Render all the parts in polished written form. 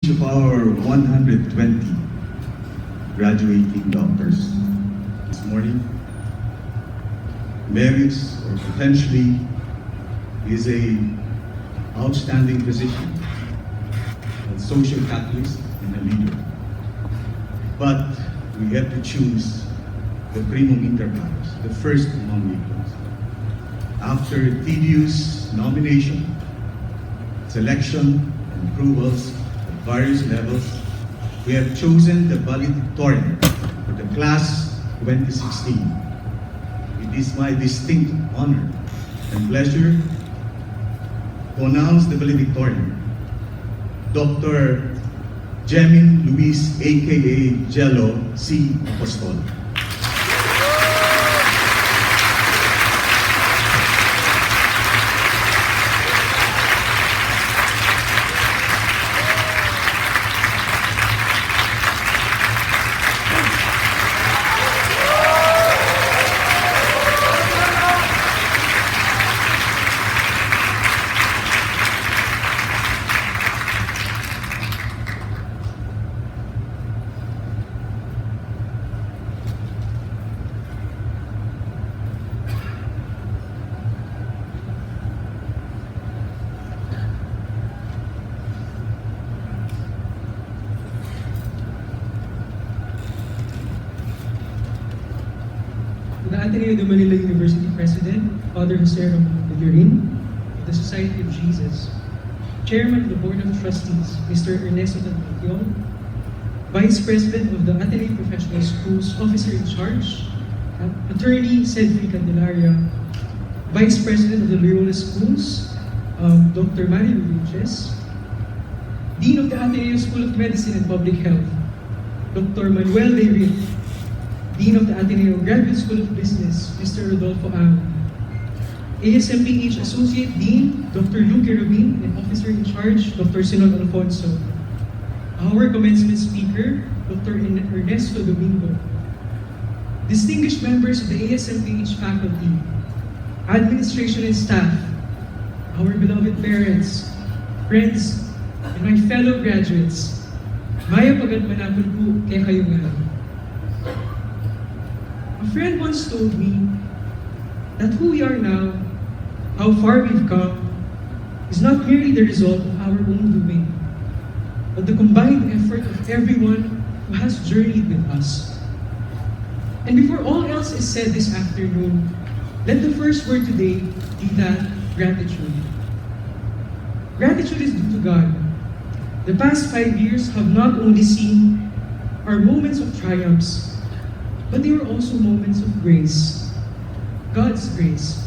of our 120 graduating doctors this morning merits or potentially is a outstanding physician, a social catalyst, and a leader. But we have to choose the primum inter pares, the first among equals. After tedious nomination, selection, and approvals at various levels, we have chosen the Valedictorian for the class 2016. It is my distinct honor and pleasure to announce the Valedictorian, Dr. Geminn Luis, aka Jello C. Apostol. The Ateneo de Manila University President, Father Jose Irwin, of the Society of Jesus, Chairman of the Board of Trustees, Mr. Ernesto Ateneo, Vice President of the Ateneo Professional Schools, Officer in Charge, Attorney Cedric Candelaria, Vice President of the Loyola Schools, Dr. Mario Luches, Dean of the Ateneo School of Medicine and Public Health, Dr. Manuel De Rick, Dean of the Ateneo Graduate School of Business, Mr. Rodolfo Ang, ASMPH Associate Dean, Dr. Luke Rubin, and Officer in Charge, Dr. Sinon Alfonso. Our commencement speaker, Dr. Ernesto Domingo. Distinguished members of the ASMPH faculty, administration and staff, our beloved parents, friends, and my fellow graduates, maya pagagmanapon po kay kayo nga. A friend once told me that who we are now, how far we've come, is not merely the result of our own doing, but the combined effort of everyone who has journeyed with us. And before all else is said this afternoon, let the first word today be that gratitude. Gratitude is due to God. The past 5 years have not only seen our moments of triumphs, but they were also moments of grace, God's grace.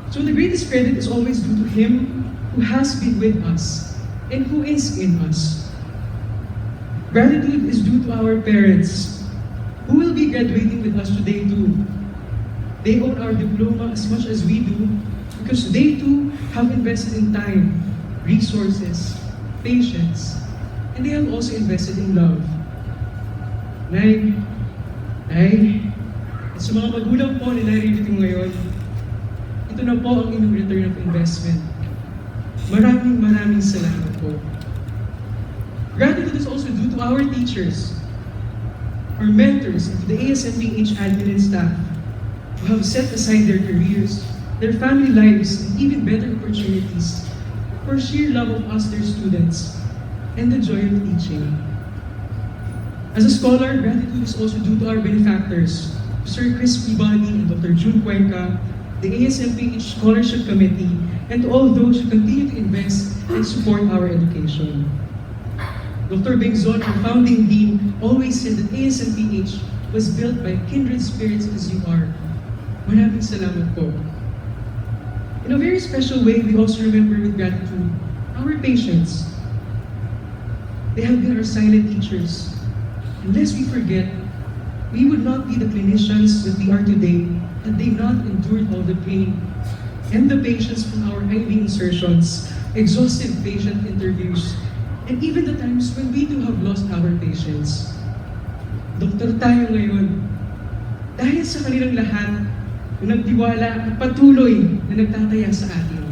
So the greatest credit is always due to Him who has been with us and who is in us. Gratitude is due to our parents, who will be graduating with us today too. They own our diploma as much as we do because they too have invested in time, resources, patience, and they have also invested in love. Nay, at sa mga magulang po na naririto ngayon, ito na po ang inyong return of investment. Maraming salamat po. Gratitude is also due to our teachers, our mentors, and to the ASMPH admin and staff who have set aside their careers, their family lives, and even better opportunities for sheer love of us, their students, and the joy of teaching. As a scholar, gratitude is also due to our benefactors, Sir Chris Pibani and Dr. June Cuenca, the ASMPH Scholarship Committee, and to all those who continue to invest and support our education. Dr. Bengzon, our founding dean, always said that ASMPH was built by kindred spirits as you are. Maraming salamat po. In a very special way, we also remember with gratitude our patients. They have been our silent teachers. Unless we forget, we would not be the clinicians that we are today had they not endured all the pain and the patience from our IV insertions, exhaustive patient interviews, and even the times when we do have lost our patients. Doktor tayo ngayon. Dahil sa kanilang lahat, nagtiwala at patuloy na nagtataya sa atin.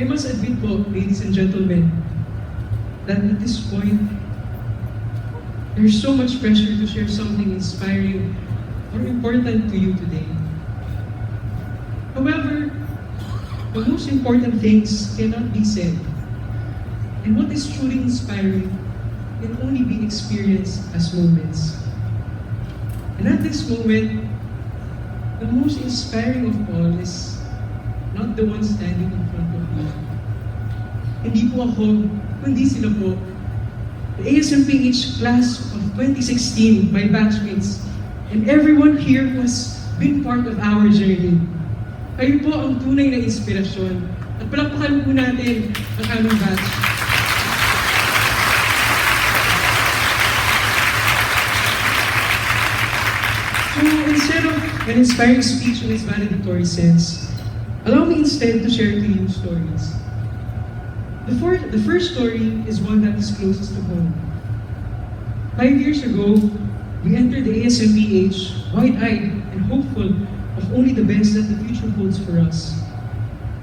I must admit po, ladies and gentlemen, that at this point, there's so much pressure to share something inspiring or important to you today. However, the most important things cannot be said. And what is truly inspiring can only be experienced as moments. And at this moment, the most inspiring of all is not the one standing in front of you. Hindi po ako, kundi sila po. The ASMPH class of 2016, my batchmates, and everyone here who has been part of our journey. Kayo po ang tunay na inspirasyon. At palakpakan po natin ang aming batch. So instead of an inspiring speech in its valedictory sense, allow me instead to share to you stories. The first story is one that is closest to home. 5 years ago, we entered the ASMPH wide-eyed and hopeful of only the best that the future holds for us.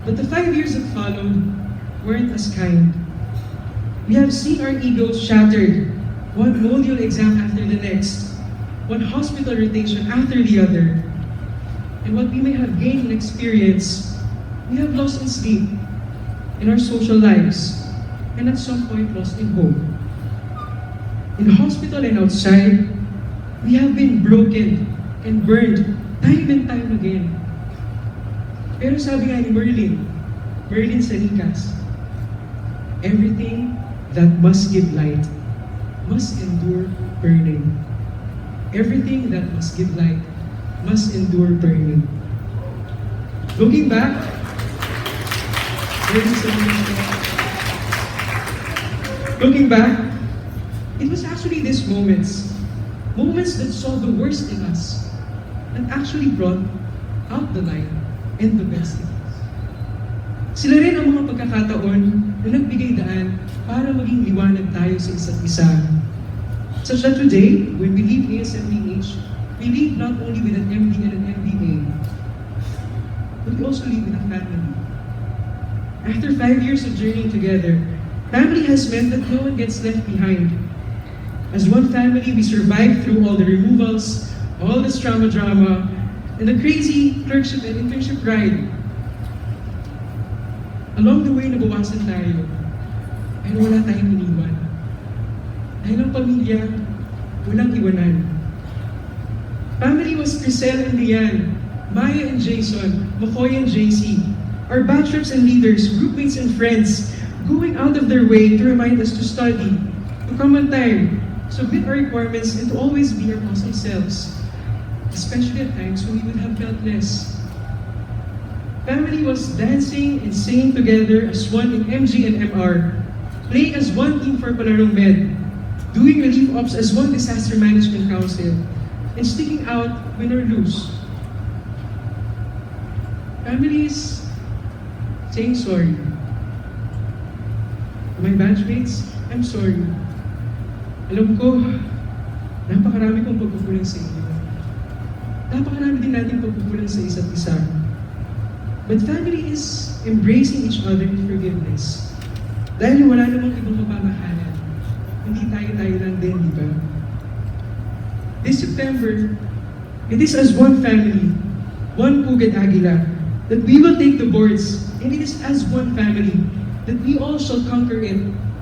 But the 5 years that followed weren't as kind. We have seen our egos shattered, one module exam after the next, one hospital rotation after the other. And what we may have gained in experience, we have lost in sleep, in our social lives, and at some point lost in hope. In the hospital and outside, we have been broken and burned time and time again. Pero sabi nga ni Merlin Sanikas, everything that must give light must endure burning. Everything that must give light must endure burning. Looking back, it was actually these moments that saw the worst in us, that actually brought out the light and the best in us. Sila rin ang mga pagkakataon na nagbigay daan para maging liwanag tayo sa isa't isa. Such that today, when we leave ASMPH, we leave not only with an MD and an MBA, but we also leave with a family. After 5 years of journeying together, family has meant that no one gets left behind. As one family, we survived through all the removals, all this drama, and the crazy clerkship and internship ride. Along the way, nabawasan tayo, pero wala tayong iniwan. Dahil ang pamilya, walang iwanan. Family was Crisel and Rian, Maya and Jason, McCoy and JC, our batchmates and leaders, groupmates and friends, going out of their way to remind us to study, to come on time, submit our requirements, and to always be our awesome selves, especially at times when we would have felt less. Family was dancing and singing together as one in MG and MR, playing as one team for Palarong Med, doing relief ops as one disaster management council, and sticking out win or lose. Families saying sorry. To my batchmates, I'm sorry. Alam ko, napakarami kong pagkukulang sa inyo. Napakarami din natin pagkukulang sa isa't isa. But family is embracing each other in forgiveness. Dahil wala namang ibang mapamahalan. Hindi tayo lang din, di ba? This September, it is as one family, one Pugad Aguila, that we will take the boards, and it is as one family that we all shall conquer it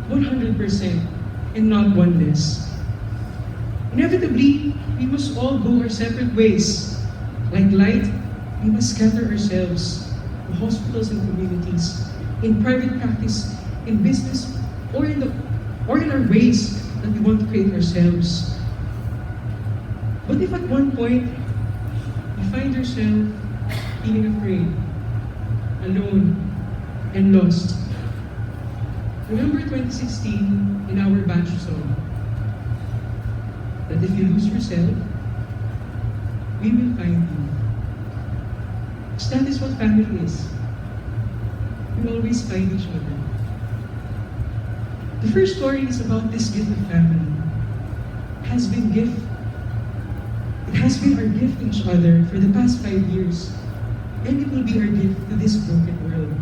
100% and not one less. Inevitably, we must all go our separate ways. Like light, we must scatter ourselves in hospitals and communities, in private practice, in business, or in our ways that we want to create ourselves. But if at one point, you find yourself feeling afraid, alone, and lost, remember 2016 in our batch song, that if you lose yourself, we will find you. So that is what family is. We always find each other. The first story is about this gift of family. It has been our gift to each other for the past 5 years, and it will be our gift to this broken world.